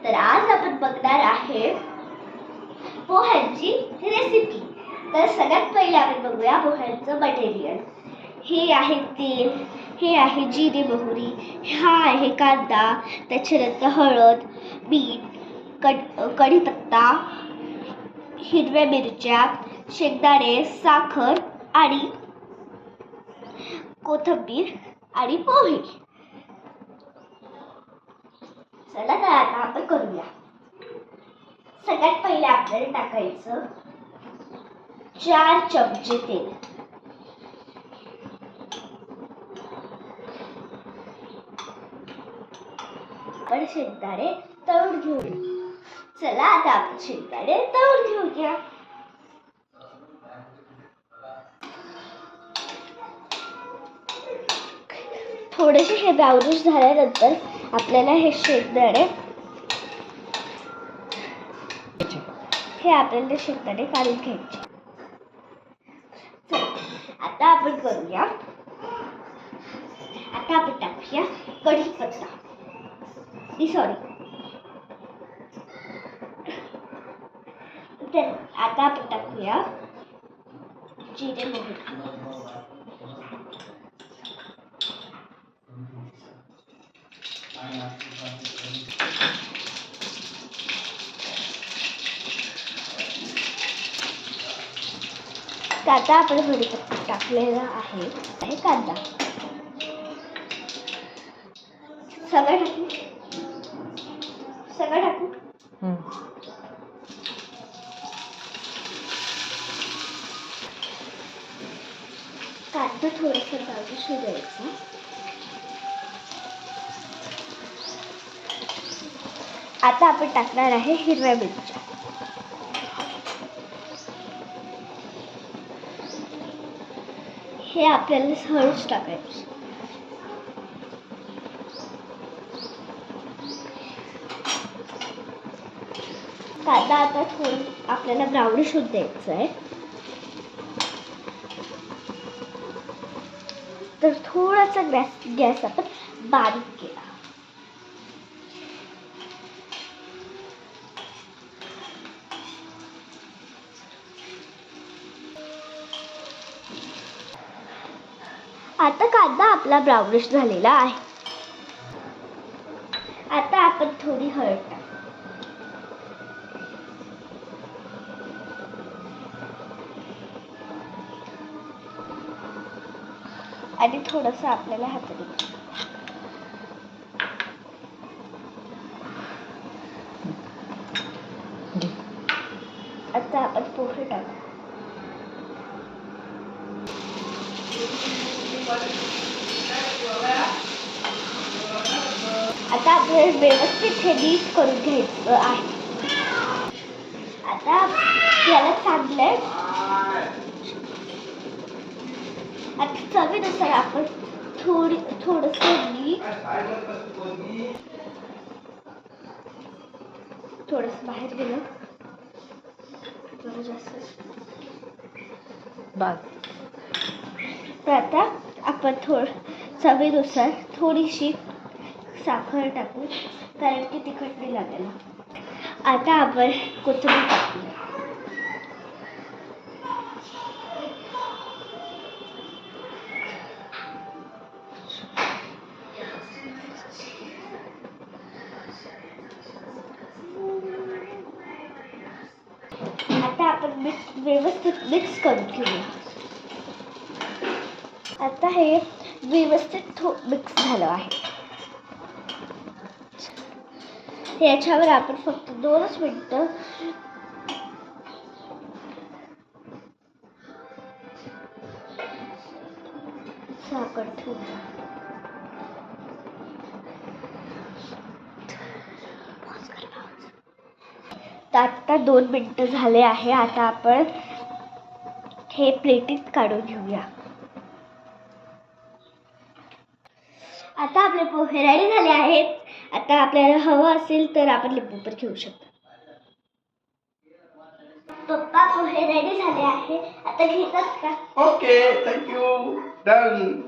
तर आज आपण बघणार आहे पोह्यांची रेसिपी। तर सगळ्यात पहिले आपण बघूया पोह्यांचं मटेरियल। हे आहे तेल, हे आहे जिरे मोहरी, हा आहे कांदा, त्याच्यानंतर हळद, मीठ, कढीपत्ता, हिरव्या मिरच्या, शेंगदाणे, साखर आणि कोथिंबीर आणि पोहे। चला तर आता आपण करूया। सगळ्यात पहिले आपल्याला टाकायचं 4 चमचे तेल। आपण शेंगदाणे तळून घेऊया। चला आता आपण शेंगदाणे तळून घेऊया। थोडेसे हे ब्राउनिश झाल्यानंतर आपल्याला हे शेंगदाणे काढून घ्यायचे। आता आपण करूया, आता आपण टाकूया कढीपत्ता, आता आपण टाकूया जिरे मोहरी, आता आपण कढीपत्ता टाकलेला आहे कांदा सगळं टाकू। कांदा थोडंसं ब्राउनिश होऊ द्यायचं। आता आपण टाकणार आहे हिरव्या मिरच्या। हे आपल्याला हळूच टाकायचं। कांदा आता थोडं आपल्याला ब्राउनिश होत द्यायचं आहे। तर थोडासा गॅस आपण बारीक केला। आता कांदा आपला ब्राउनिश झालेला आहे। आता आपण थोडी हळद टाकू आणि थोडंसं आपल्याला हाताने आता आपण पोहे टाकू। आता आपल्याला व्यवस्थित हे मिक्स करून घ्यायचं आहे। आता याला चांगलं आता चवीनुसार आपण थोडंसं मीठ, थोडंसं बाहेर गेलं जरा जास्त बस। तर आता आपण चवीनुसार थोडीशी साखर टाकू, कारण की तिखट नाही लागेल। आता आपण कोथिंबीर टाकूया। आता आपण व्यवस्थित मिक्स करून घेऊया। आता हे व्यवस्थित मिक्स झालं आहे। याच्यावर आपण फक्त 2 मिनिटं झाकण ठेवूया। तर आता 2 मिनिटं झाले आहे। आता आपण हे प्लेटीत काढून घेऊया। आता आपले पोहे रेडी झाले आहेत। आता आपल्याला हवं असेल तर आपण लिंबू पण घेऊ शकतो। पप्पा पोहे रेडी झाले आहे, आता घेतात का? Okay, thank you, done.